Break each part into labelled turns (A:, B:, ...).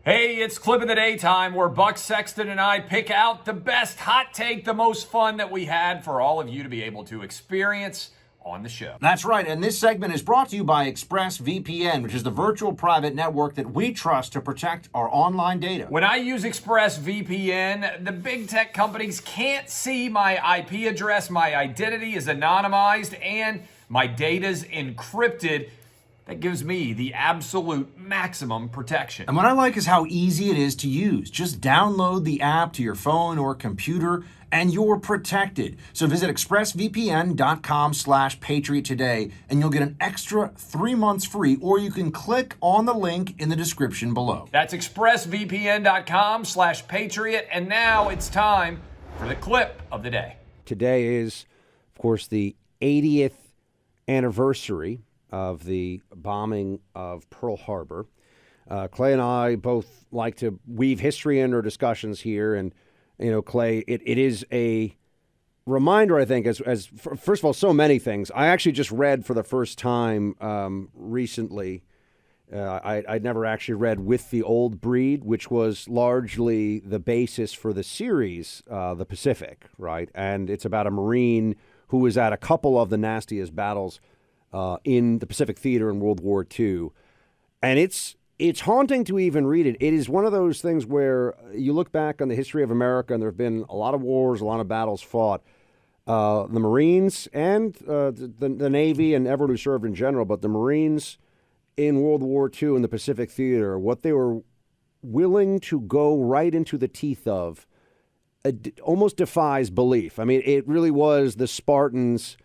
A: Hey, it's Clip of the Day time where Buck Sexton and I pick out the best hot take, the most fun that we had for all of you to be able to experience on the show.
B: That's right, and this segment is brought to you by ExpressVPN, which is the virtual private network that we trust to protect our online data.
A: When I use ExpressVPN, the big tech companies can't see my IP address, my identity is anonymized, and my data's encrypted. That gives me the absolute maximum protection.
B: And what I like is how easy it is to use. Just download the app to your phone or computer, and you're protected. So visit expressvpn.com/patriot today, and you'll get an extra 3 months free, or you can click on the link in the description below.
A: That's expressvpn.com/patriot, and now it's time for the clip of the day.
C: Today is, of course, the 80th anniversary of the bombing of Pearl Harbor. Clay and I both like to weave history into our discussions here. And, you know, Clay, it is a reminder, I think, as first of all, so many things. I actually just read for the first time recently. I'd never actually read With the Old Breed, which was largely the basis for the series, The Pacific, right? And it's about a Marine who was at a couple of the nastiest battles in the Pacific Theater in World War II. And it's haunting to even read it. It is one of those things where you look back on the history of America, and there have been a lot of wars, a lot of battles fought. The Marines and the Navy and everyone who served in general, but the Marines in World War II in the Pacific Theater, what they were willing to go right into the teeth of almost defies belief. I mean, it really was the Spartans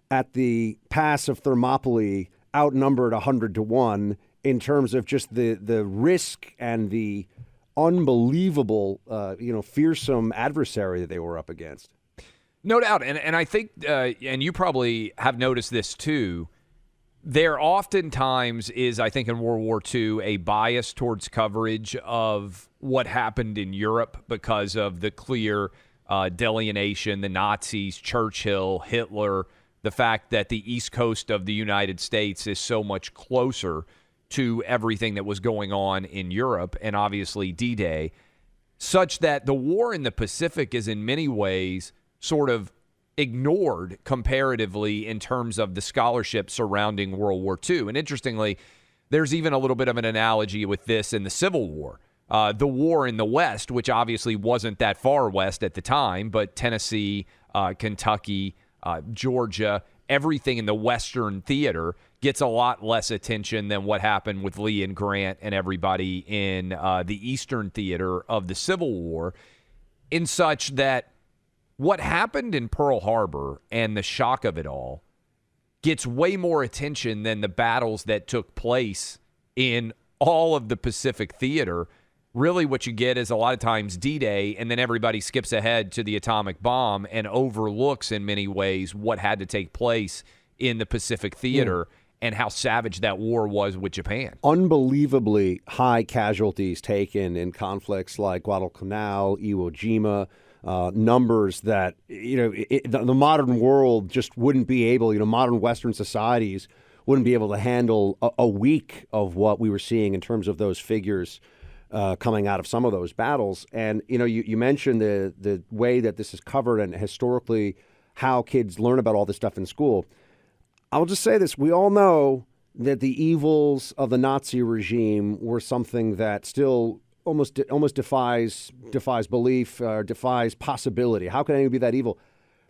C: at the Pass of Thermopylae outnumbered 100-1 in terms of just the risk and the unbelievable, fearsome adversary that they were up against.
A: No doubt. And I think, and you probably have noticed this too, there oftentimes is, I think in World War II, a bias towards coverage of what happened in Europe because of the clear delineation, the Nazis, Churchill, Hitler, the fact that the East Coast of the United States is so much closer to everything that was going on in Europe, and obviously D-Day, such that the war in the Pacific is in many ways sort of ignored comparatively in terms of the scholarship surrounding World War II. And interestingly, there's even a little bit of an analogy with this in the Civil War. The war in the West, which obviously wasn't that far west at the time, but Tennessee, Kentucky, Georgia, everything in the Western theater gets a lot less attention than what happened with Lee and Grant and everybody in the Eastern theater of the Civil War, in such that what happened in Pearl Harbor and the shock of it all gets way more attention than the battles that took place in all of the Pacific theater. Really what you get is a lot of times D-Day, and then everybody skips ahead to the atomic bomb and overlooks in many ways what had to take place in the Pacific theater and how savage that war was with Japan.
C: Unbelievably high casualties taken in conflicts like Guadalcanal, Iwo Jima, numbers that, the modern world just wouldn't be able, modern Western societies wouldn't be able to handle a week of what we were seeing in terms of those figures coming out of some of those battles. And, you mentioned the way that this is covered and historically how kids learn about all this stuff in school. I'll just say this. We all know that the evils of the Nazi regime were something that still almost defies belief, defies possibility. How can anyone be that evil?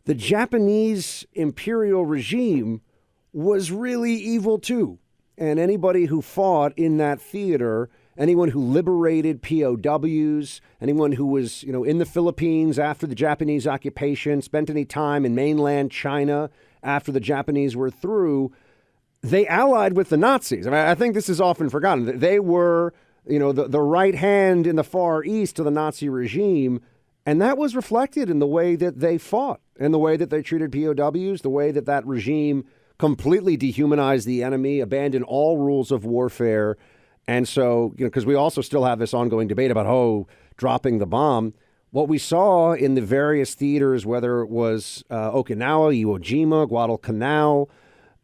C: The Japanese imperial regime was really evil too. And anybody who fought in that theater, anyone who liberated POWs, anyone who was, in the Philippines after the Japanese occupation, spent any time in mainland China after the Japanese were through, they allied with the Nazis. I mean, I think this is often forgotten. They were, the right hand in the Far East to the Nazi regime, and that was reflected in the way that they fought, in the way that they treated POWs, the way that regime completely dehumanized the enemy, abandoned all rules of warfare. And so, because we also still have this ongoing debate about, dropping the bomb. What we saw in the various theaters, whether it was Okinawa, Iwo Jima, Guadalcanal,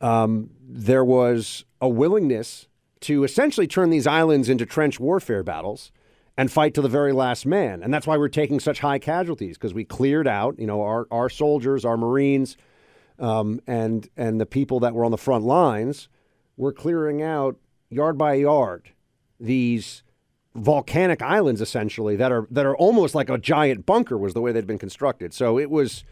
C: there was a willingness to essentially turn these islands into trench warfare battles and fight to the very last man. And that's why we're taking such high casualties, because we cleared out, our soldiers, our Marines, and the people that were on the front lines were clearing out yard by yard these volcanic islands, essentially, that are almost like a giant bunker was the way they'd been constructed. So it was,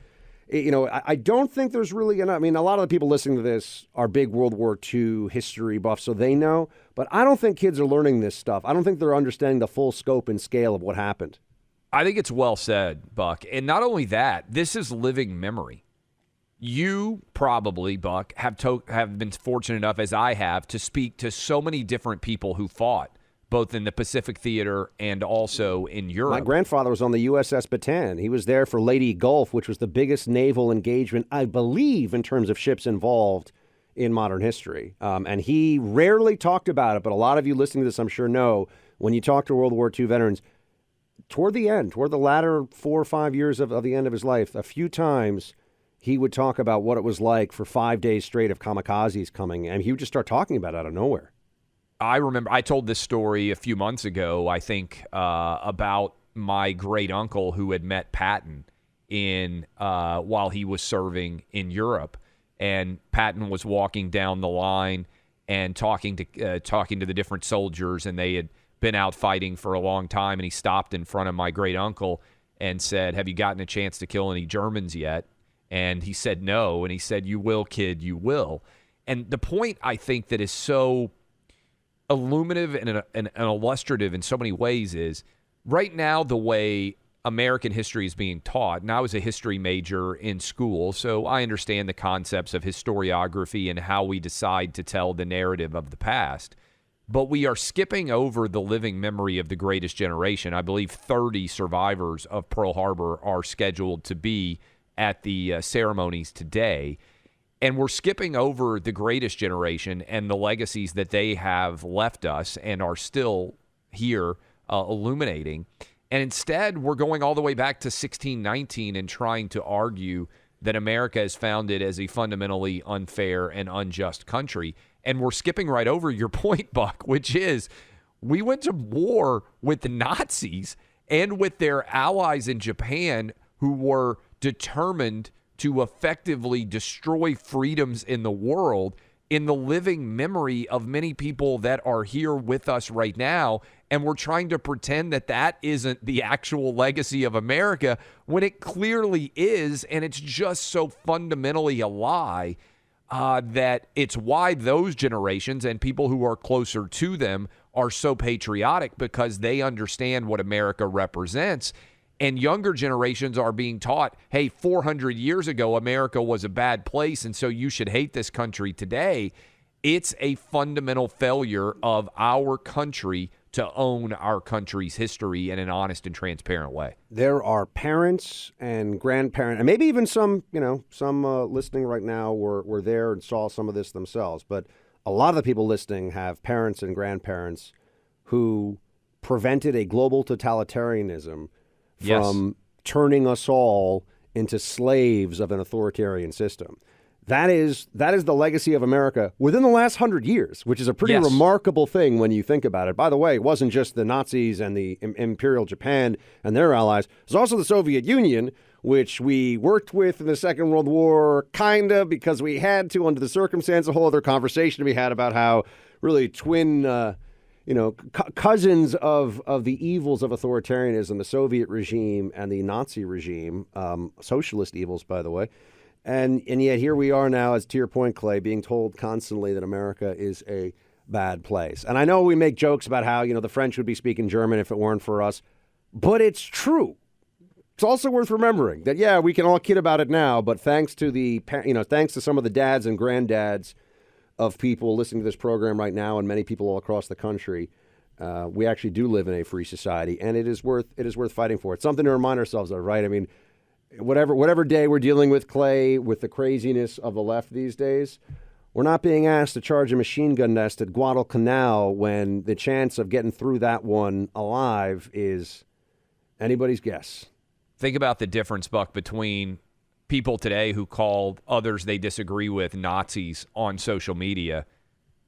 C: I don't think there's really enough. I mean, a lot of the people listening to this are big World War II history buffs, so they know. But I don't think kids are learning this stuff. I don't think they're understanding the full scope and scale of what happened.
A: I think it's well said, Buck. And not only that, this is living memory. You probably, Buck, have been fortunate enough, as I have, to speak to so many different people who fought, both in the Pacific Theater and also in Europe.
C: My grandfather was on the USS Bataan. He was there for Lady Gulf, which was the biggest naval engagement, I believe, in terms of ships involved in modern history. And he rarely talked about it, but a lot of you listening to this, I'm sure, know, when you talk to World War II veterans, toward the latter 4 or 5 years of the end of his life, a few times he would talk about what it was like for 5 days straight of kamikazes coming, and he would just start talking about it out of nowhere.
A: I remember I told this story a few months ago, I think, about my great uncle who had met Patton while he was serving in Europe. And Patton was walking down the line and talking to the different soldiers, and they had been out fighting for a long time. And he stopped in front of my great uncle and said, "Have you gotten a chance to kill any Germans yet?" And he said, "No." And he said, "You will, kid, you will." And the point, I think, that is so illuminative and illustrative in so many ways is, right now, the way American history is being taught, and I was a history major in school, so I understand the concepts of historiography and how we decide to tell the narrative of the past. But we are skipping over the living memory of the greatest generation. I believe 30 survivors of Pearl Harbor are scheduled to be at the ceremonies today. And we're skipping over the greatest generation and the legacies that they have left us and are still here illuminating. And instead, we're going all the way back to 1619 and trying to argue that America is founded as a fundamentally unfair and unjust country. And we're skipping right over your point, Buck, which is we went to war with the Nazis and with their allies in Japan, who were determined to effectively destroy freedoms in the world, in the living memory of many people that are here with us right now. And we're trying to pretend that that isn't the actual legacy of America when it clearly is. And it's just so fundamentally a lie that it's why those generations and people who are closer to them are so patriotic, because they understand what America represents. And younger generations are being taught, hey, 400 years ago, America was a bad place, and so you should hate this country today. It's a fundamental failure of our country to own our country's history in an honest and transparent way.
C: There are parents and grandparents, and maybe even some listening right now were there and saw some of this themselves. But a lot of the people listening have parents and grandparents who prevented a global totalitarianism from turning us all into slaves of an authoritarian system. That is the legacy of America within the last 100 years, which is a pretty remarkable thing when you think about it. By the way, it wasn't just the Nazis and the Imperial Japan and their allies. It was also the Soviet Union, which we worked with in the Second World War, kind of, because we had to under the circumstance. A whole other conversation we had about how really twin cousins of the evils of authoritarianism, the Soviet regime and the Nazi regime, socialist evils, by the way. And yet here we are now, as to your point, Clay, being told constantly that America is a bad place. And I know we make jokes about how, the French would be speaking German if it weren't for us, but it's true. It's also worth remembering that, we can all kid about it now, but thanks to thanks to some of the dads and granddads of people listening to this program right now, and many people all across the country, we actually do live in a free society, and it is worth fighting for. It's something to remind ourselves of, right? I mean, whatever day we're dealing with, Clay, with the craziness of the left these days, we're not being asked to charge a machine gun nest at Guadalcanal when the chance of getting through that one alive is anybody's guess.
A: Think about the difference, Buck, between people today who call others they disagree with Nazis on social media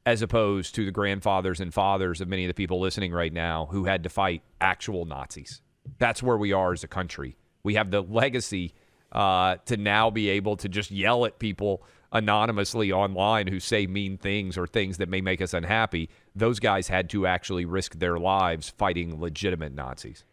A: as opposed to the grandfathers and fathers of many of the people listening right now who had to fight actual Nazis. That's where we are as a country. We have the legacy to now be able to just yell at people anonymously online who say mean things or things that may make us unhappy. Those guys had to actually risk their lives fighting legitimate Nazis.